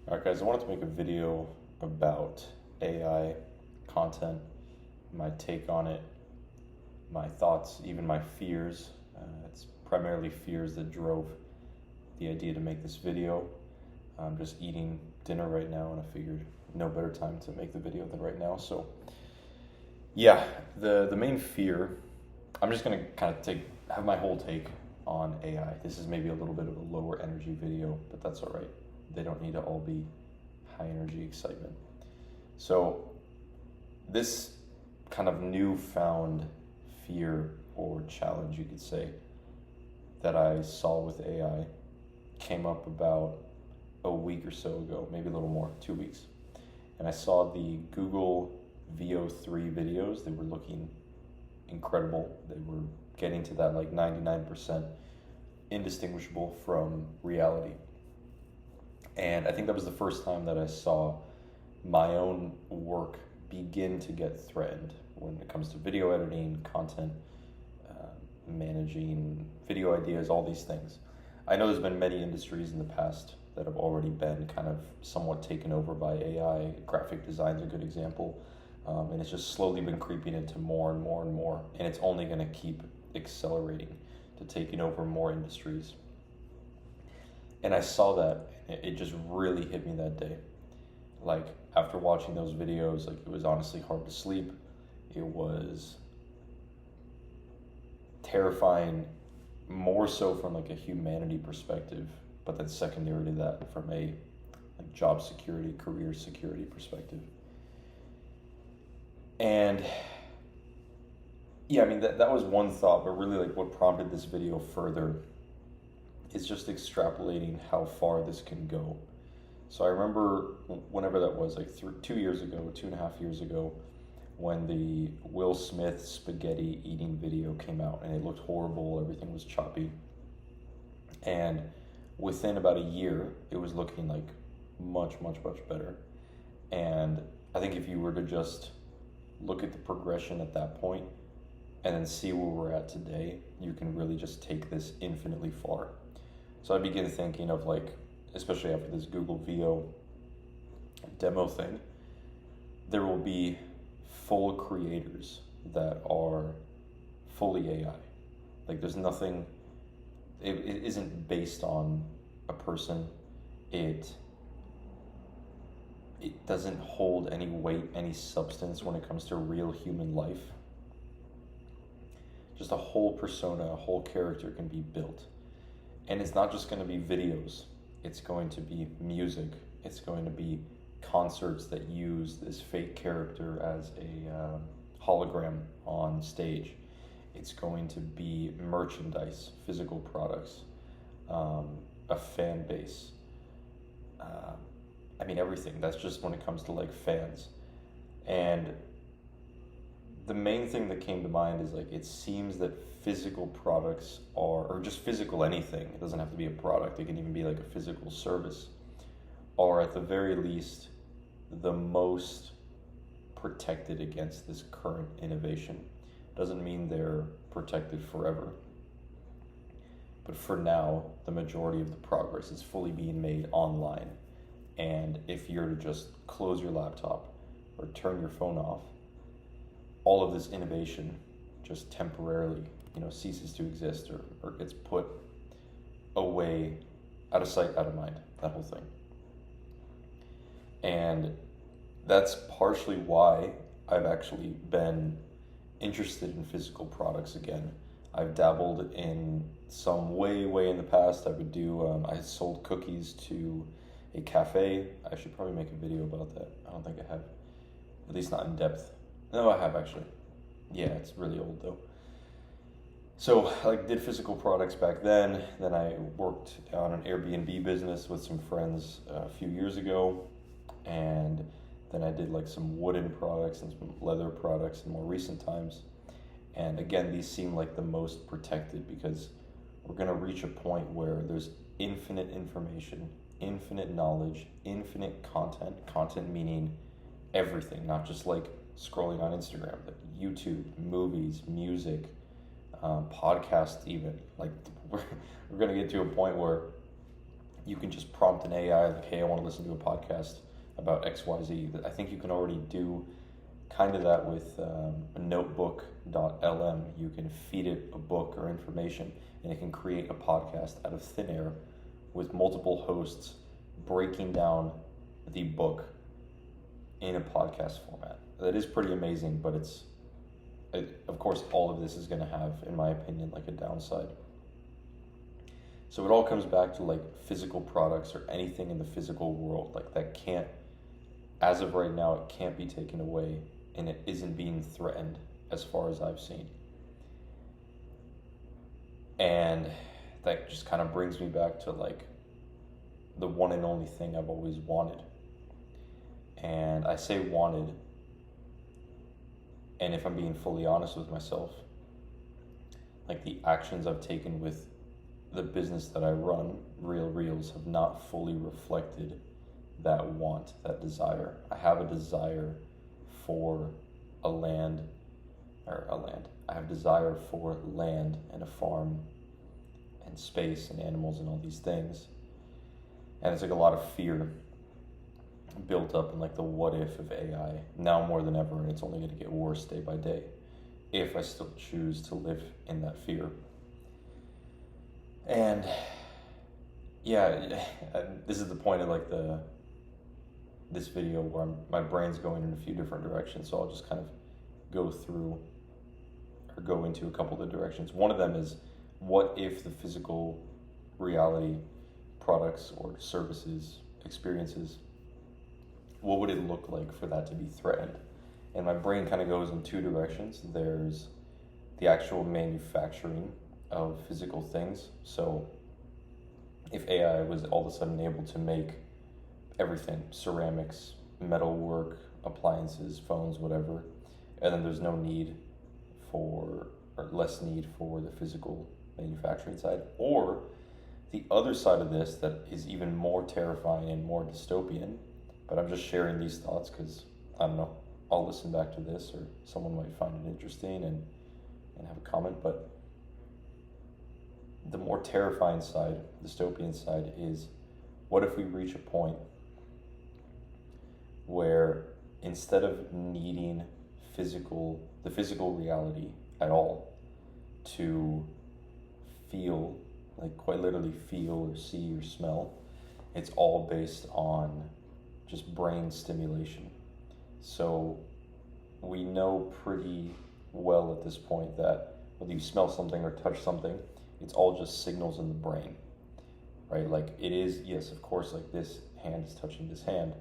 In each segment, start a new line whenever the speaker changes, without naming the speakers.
Alright guys, I wanted to make a video about AI content, my take on it, my thoughts, even my fears. It's primarily fears that drove the idea to make this video. I'm just eating dinner right now and I figured no better time to make the video than right now. So yeah, the main fear, I'm just gonna kind of have my whole take on AI. This is maybe a little bit of a lower energy video, but that's all right. They don't need to all be high energy excitement. So this kind of newfound fear or challenge, you could say, that I saw with AI came up about a week or so ago, maybe a little more, 2 weeks. And I saw the Google VO3 videos. They were looking incredible. They were getting to that like 99% indistinguishable from reality. And I think that was the first time that I saw my own work begin to get threatened when it comes to video editing, content, managing video ideas, all these things. I know there's been many industries in the past that have already been kind of somewhat taken over by AI. Graphic design is a good example. And it's just slowly been creeping into more and more and more. And it's only going to keep accelerating to taking over more industries. And I saw that, it just really hit me that day. Like, after watching those videos, like, it was honestly hard to sleep. It was terrifying, more so from like a humanity perspective, but then secondary to that from a like job security, career security perspective. And yeah, I mean, that was one thought, but really like what prompted this video further is just extrapolating how far this can go. So I remember whenever that was, like 2 years ago, 2.5 years ago, when the Will Smith spaghetti eating video came out and it looked horrible, everything was choppy. And within about a year, it was looking like much, much, much better. And I think if you were to just look at the progression at that point and then see where we're at today, you can really just take this infinitely far. So I began thinking of like, especially after this Google VO demo thing, there will be full creators that are fully AI. Like there's nothing, it isn't based on a person. It doesn't hold any weight, any substance when it comes to real human life. Just a whole persona, a whole character can be built. And it's not just going to be videos. It's going to be music. It's going to be concerts that use this fake character as a hologram on stage. It's going to be merchandise, physical products, a fan base. I mean, everything. That's just when it comes to like fans. And the main thing that came to mind is like, it seems that physical products are, or just physical anything, it doesn't have to be a product, it can even be like a physical service, are at the very least the most protected against this current innovation. Doesn't mean they're protected forever, but for now, the majority of the progress is fully being made online. And if you're to just close your laptop or turn your phone off, all of this innovation just temporarily, ceases to exist or gets put away, out of sight, out of mind, that whole thing. And that's partially why I've actually been interested in physical products again. I've dabbled in some way in the past. I sold cookies to a cafe. I should probably make a video about that. I don't think I have, at least not in depth. No, I have actually. Yeah, it's really old though. So I did physical products back then. Then I worked on an Airbnb business with some friends a few years ago. And then I did like some wooden products and some leather products in more recent times. And again, these seem like the most protected because we're going to reach a point where there's infinite information, infinite knowledge, infinite content meaning everything, not just like scrolling on Instagram, but YouTube, movies, music, podcasts even. Like we're going to get to a point where you can just prompt an AI like, hey, I want to listen to a podcast about XYZ. I think you can already do kind of that with a notebook.lm. You can feed it a book or information, and it can create a podcast out of thin air with multiple hosts breaking down the book in a podcast format. That is pretty amazing, but of course, all of this is going to have, in my opinion, like a downside. So it all comes back to like physical products or anything in the physical world, like that can't, as of right now, it can't be taken away, and it isn't being threatened as far as I've seen. And that just kind of brings me back to like the one and only thing I've always wanted. And I say wanted, and if I'm being fully honest with myself, like the actions I've taken with the business that I run, Real Reels, have not fully reflected that want, that desire. I have a desire for I have desire for land and a farm and space and animals and all these things. And it's like a lot of fear built up in like the what if of AI now more than ever, and it's only going to get worse day by day if I still choose to live in that fear. And yeah, this is the point of like this video where my brain's going in a few different directions, so I'll just kind of go into a couple of the directions. One of them is, what if the physical reality products or services, experiences, what would it look like for that to be threatened? And my brain kind of goes in two directions. There's the actual manufacturing of physical things. So if AI was all of a sudden able to make everything, ceramics, metalwork, appliances, phones, whatever, and then there's no need for, or less need for the physical manufacturing side. Or the other side of this that is even more terrifying and more dystopian, but I'm just sharing these thoughts because, I don't know, I'll listen back to this or someone might find it interesting and have a comment. But the more terrifying side, dystopian side, is what if we reach a point where instead of needing the physical reality at all to feel, like quite literally feel or see or smell, it's all based on just brain stimulation. So we know pretty well at this point that whether you smell something or touch something, it's all just signals in the brain, right? Like it is, yes, of course, like this hand is touching this hand,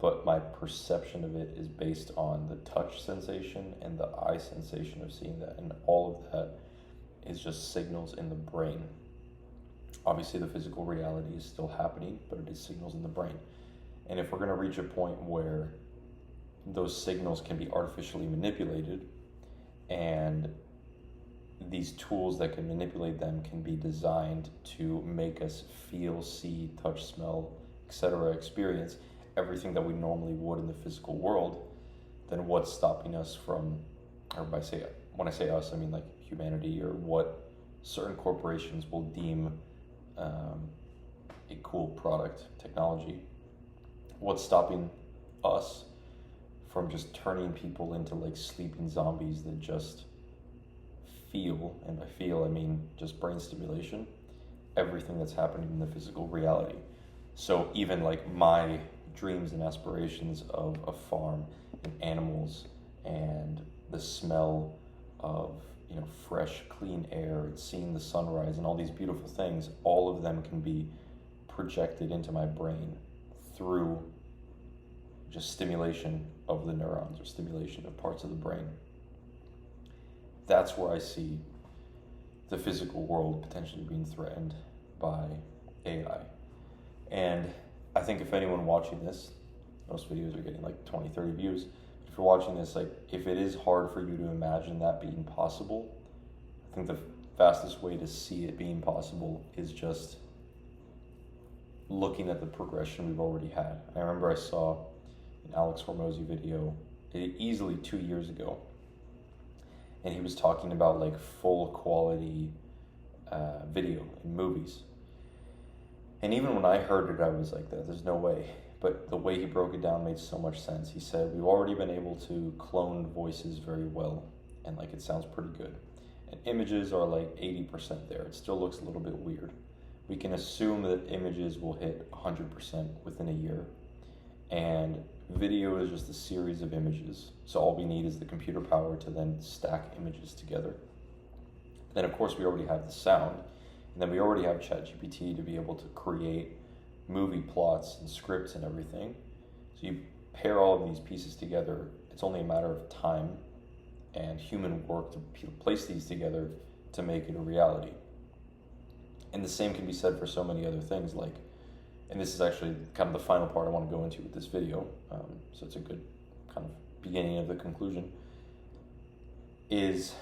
but my perception of it is based on the touch sensation and the eye sensation of seeing that, and all of that is just signals in the brain. Obviously, the physical reality is still happening, but it is signals in the brain. And if we're going to reach a point where those signals can be artificially manipulated, and these tools that can manipulate them can be designed to make us feel, see, touch, smell, etc., experience everything that we normally would in the physical world, then what's stopping us from, or when I say us, I mean like humanity, or what certain corporations will deem a cool product, technology, what's stopping us from just turning people into like sleeping zombies that just feel, and by feel I mean just brain stimulation, everything that's happening in the physical reality. So even like my dreams and aspirations of a farm and animals and the smell of, you know, fresh, clean air and seeing the sunrise and all these beautiful things, all of them can be projected into my brain through just stimulation of the neurons or stimulation of parts of the brain. That's where I see the physical world potentially being threatened by AI. And I think if anyone watching this, most videos are getting like 20, 30 views. If you're watching this, like if it is hard for you to imagine that being possible, I think the fastest way to see it being possible is just looking at the progression we've already had. I remember I saw an Alex Hormozy video easily 2 years ago, and he was talking about like full quality video in movies. And even when I heard it, I was like, there's no way. But the way he broke it down made so much sense. He said, we've already been able to clone voices very well, and like it sounds pretty good. And images are like 80% there. It still looks a little bit weird. We can assume that images will hit 100% within a year. And video is just a series of images. So all we need is the computer power to then stack images together. Then of course we already have the sound, and then we already have ChatGPT to be able to create movie plots and scripts and everything. So you pair all of these pieces together, it's only a matter of time and human work to place these together to make it a reality. And the same can be said for so many other things, like, and this is actually kind of the final part I want to go into with this video, so it's a good kind of beginning of the conclusion, is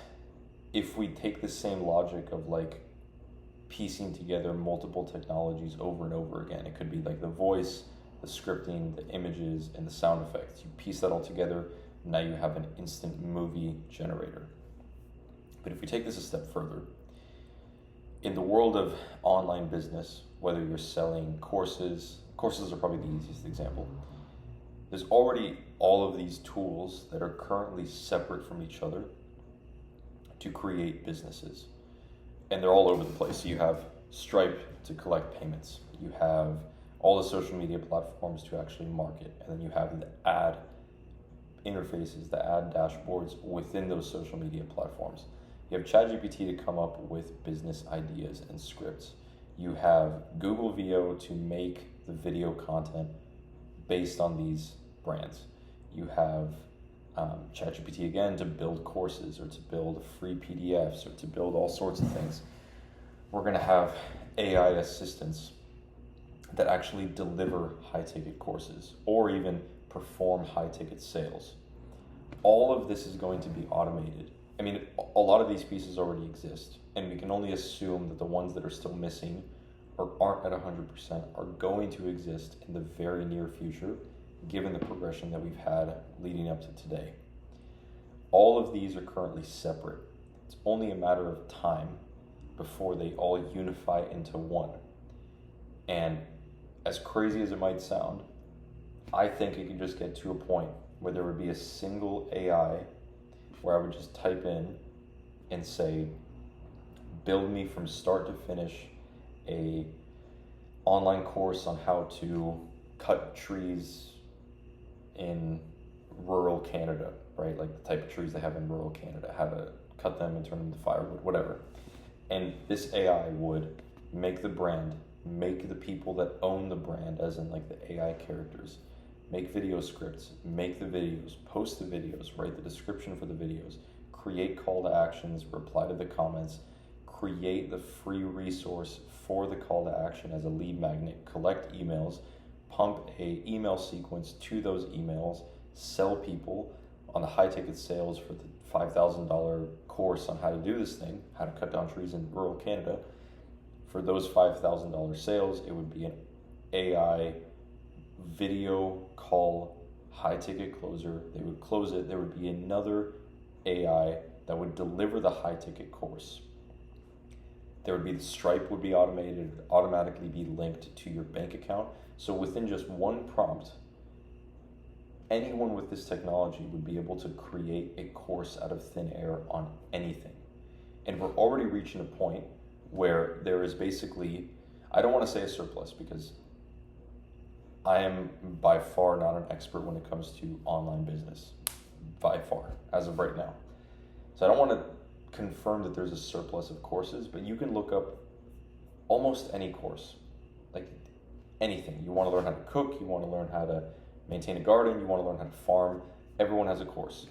if we take the same logic of like piecing together multiple technologies over and over again, it could be like the voice, the scripting, the images, and the sound effects. You piece that all together, now you have an instant movie generator. But if we take this a step further, in the world of online business, whether you're selling courses are probably the easiest example. There's already all of these tools that are currently separate from each other to create businesses. And they're all over the place. So you have Stripe to collect payments. You have all the social media platforms to actually market. And then you have the ad interfaces, the ad dashboards within those social media platforms. You have ChatGPT to come up with business ideas and scripts. You have Google VO to make the video content based on these brands. You have ChatGPT again to build courses or to build free PDFs or to build all sorts of things. We're going to have AI assistants that actually deliver high-ticket courses or even perform high-ticket sales. All of this is going to be automated. I mean, a lot of these pieces already exist, and we can only assume that the ones that are still missing or aren't at 100% are going to exist in the very near future, given the progression that we've had leading up to today. All of these are currently separate. It's only a matter of time before they all unify into one. And as crazy as it might sound, I think it could just get to a point where there would be a single AI where I would just type in and say, build me from start to finish a online course on how to cut trees in rural Canada, right? Like the type of trees they have in rural Canada, how to cut them and turn them into firewood, whatever. And this AI would make the brand, make the people that own the brand, as in like the AI characters, make video scripts, make the videos, post the videos, write the description for the videos, create call to actions, reply to the comments, create the free resource for the call to action as a lead magnet, collect emails, pump a email sequence to those emails, sell people on the high ticket sales for the $5,000 course on how to do this thing, how to cut down trees in rural Canada. For those $5,000 sales, it would be an AI video call high ticket closer. They would close it. There would be another AI that would deliver the high ticket course. There would be the Stripe would be automated, automatically be linked to your bank account. So within just one prompt, anyone with this technology would be able to create a course out of thin air on anything. And we're already reaching a point where there is basically, I don't want to say a surplus because I am by far not an expert when it comes to online business, by far, as of right now. So I don't want to confirm that there's a surplus of courses, but you can look up almost any course, like anything. You want to learn how to cook, you want to learn how to maintain a garden, you want to learn how to farm, everyone has a course.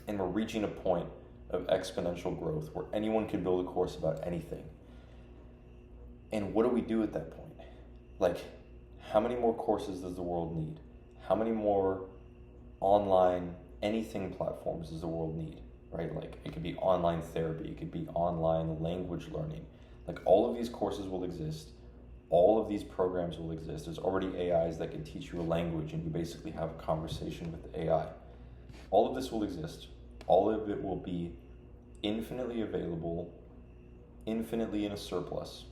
And we're reaching a point of exponential growth where anyone can build a course about anything. And what do we do at that point? Like, how many more courses does the world need? How many more online anything platforms does the world need, right? Like it could be online therapy, it could be online language learning. Like all of these courses will exist. All of these programs will exist. There's already AIs that can teach you a language and you basically have a conversation with the AI. All of this will exist. All of it will be infinitely available, infinitely in a surplus.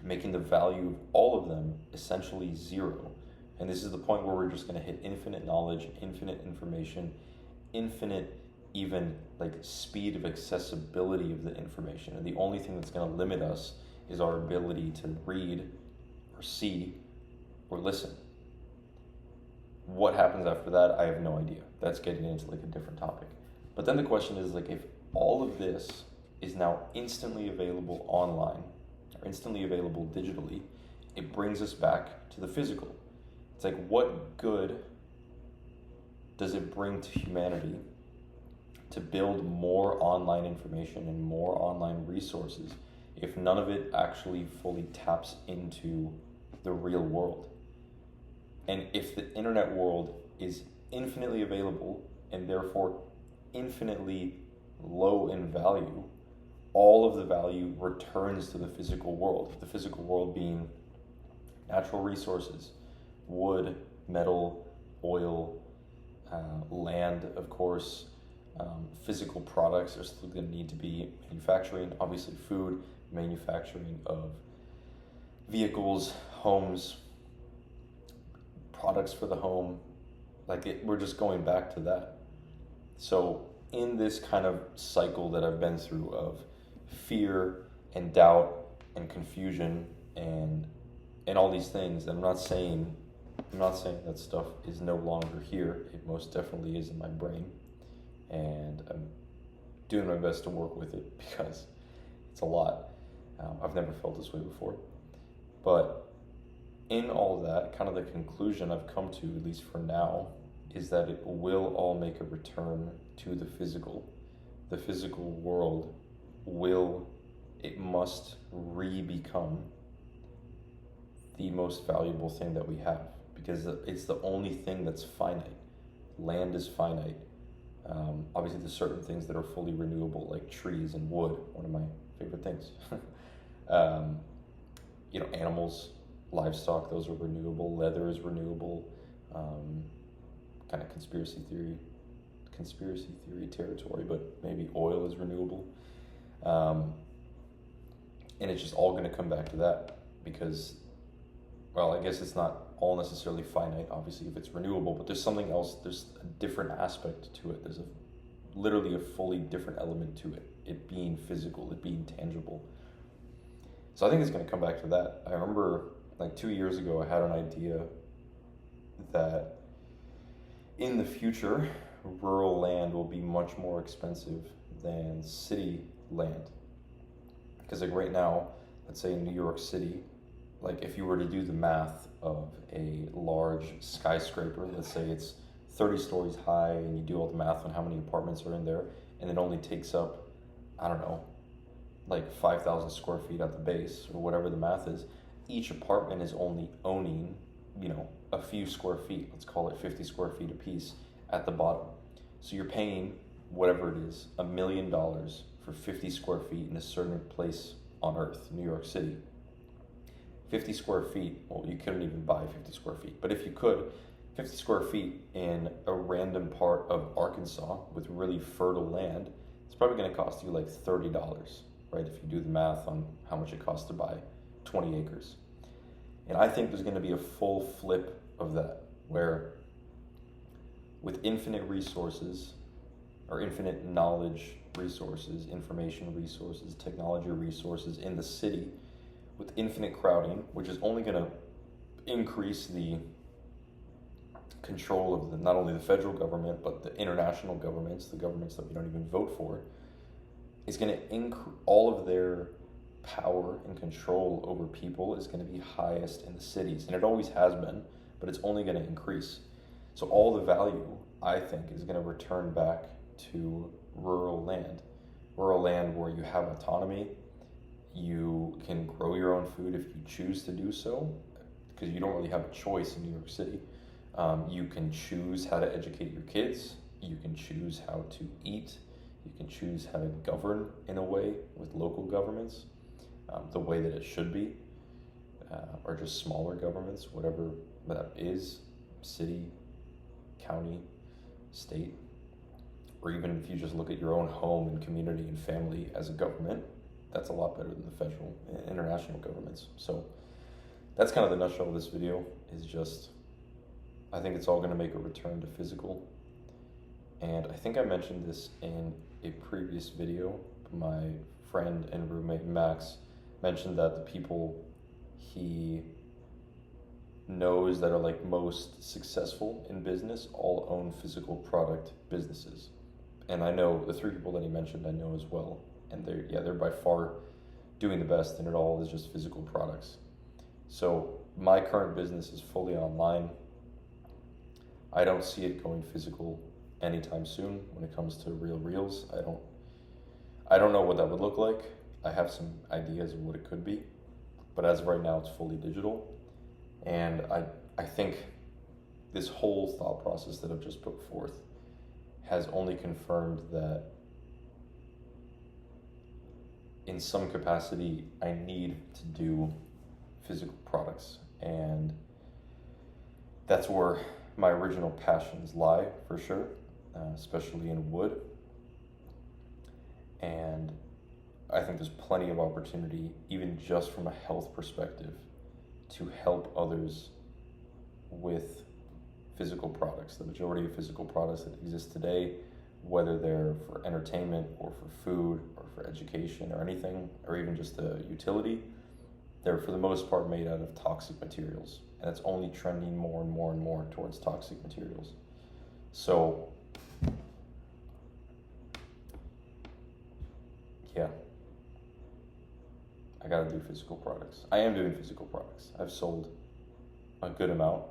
making the value of all of them essentially zero. And this is the point where we're just going to hit infinite knowledge, infinite information, infinite even like speed of accessibility of the information. And the only thing that's going to limit us is our ability to read or see or listen. What happens after that, I have no idea. That's getting into like a different topic. But then the question is like, if all of this is now instantly available online or instantly available digitally, it brings us back to the physical. It's like, what good does it bring to humanity to build more online information and more online resources if none of it actually fully taps into the real world? And if the internet world is infinitely available and therefore infinitely low in value, all of the value returns to the physical world. The physical world being natural resources, wood, metal, oil, land, of course, physical products. There's still going to need to be manufacturing, obviously food, manufacturing of vehicles, homes, products for the home. We're just going back to that. So in this kind of cycle that I've been through of fear and doubt and confusion and all these things, I'm not saying that stuff is no longer here. It most definitely is in my brain, and I'm doing my best to work with it because it's a lot. I've never felt this way before. But in all of that, kind of the conclusion I've come to, at least for now, is that it will all make a return to the physical. The physical world must re-become the most valuable thing that we have, because it's the only thing that's finite. Land is finite. Obviously, there's certain things that are fully renewable, like trees and wood, one of my favorite things. Animals, livestock, those are renewable. Leather is renewable. Kind of conspiracy theory territory, but maybe oil is renewable. And it's just all going to come back to that because, well, I guess it's not all necessarily finite, obviously, if it's renewable, but there's something else, there's a different aspect to it. There's literally a fully different element to it, it being physical, it being tangible. So I think it's going to come back to that. I remember like 2 years ago, I had an idea that in the future, rural land will be much more expensive than city land. Because like right now, let's say in New York City, like if you were to do the math of a large skyscraper, let's say it's 30 stories high, and you do all the math on how many apartments are in there, and it only takes up, I don't know, like 5,000 square feet at the base, or whatever the math is, each apartment is only owning, a few square feet, let's call it 50 square feet a piece at the bottom. So you're paying whatever it is, $1 million for 50 square feet in a certain place on Earth, New York City. 50 square feet, well, you couldn't even buy 50 square feet, but if you could, 50 square feet in a random part of Arkansas with really fertile land, it's probably going to cost you like $30, right? If you do the math on how much it costs to buy 20 acres. And I think there's going to be a full flip of that, where with infinite resources, or infinite knowledge resources, information resources, technology resources in the city, with infinite crowding, which is only going to increase the control of not only the federal government, but the international governments, the governments that we don't even vote for, is going to increase all of their power and control over people is going to be highest in the cities. And it always has been, but it's only going to increase. So all the value, I think, is going to return back to rural land where you have autonomy. You can grow your own food if you choose to do so, because you don't really have a choice in New York City. You can choose how to educate your kids. You can choose how to eat. You can choose how to govern in a way with local governments, the way that it should be, or just smaller governments, whatever that is, city, county, state, or even if you just look at your own home and community and family as a government, that's a lot better than the federal and international governments. So that's kind of the nutshell of this video, is just, I think it's all going to make a return to physical. And I think I mentioned this in a previous video. My friend and roommate Max mentioned that the people he knows that are like most successful in business all own physical product businesses. And I know the three people that he mentioned I know as well. And they're by far doing the best, and it all is just physical products. So my current business is fully online. I don't see it going physical anytime soon when it comes to Real Reels. I don't know what that would look like. I have some ideas of what it could be, but as of right now, it's fully digital. And I think this whole thought process that I've just put forth has only confirmed that in some capacity, I need to do physical products. And that's where my original passions lie, for sure, especially in wood. And I think there's plenty of opportunity, even just from a health perspective, to help others with physical products. The majority of physical products that exist today, whether they're for entertainment or for food or for education or anything, or even just a utility, they're for the most part made out of toxic materials. And it's only trending more and more and more towards toxic materials. So, yeah, I gotta do physical products. I am doing physical products. I've sold a good amount.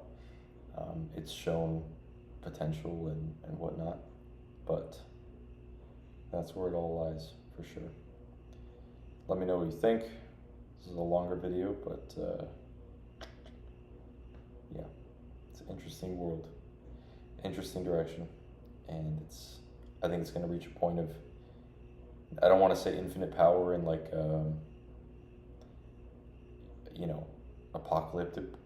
It's shown potential and whatnot, but that's where it all lies, for sure. Let me know what you think. This is a longer video, but yeah, it's an interesting world, interesting direction, and I think it's going to reach a point of, I don't want to say infinite power in like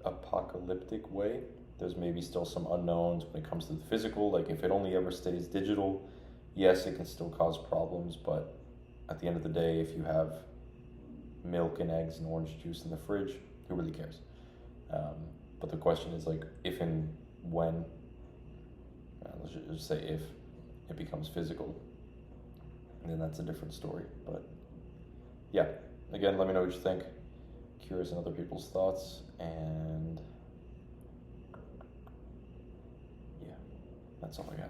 apocalyptic way. There's maybe still some unknowns when it comes to the physical. Like if it only ever stays digital, yes, it can still cause problems, but at the end of the day, if you have milk and eggs and orange juice in the fridge, who really cares? But the question is like, if and when, let's just say if it becomes physical, then that's a different story. But yeah, again, let me know what you think. Curious in other people's thoughts, and yeah, that's all I got.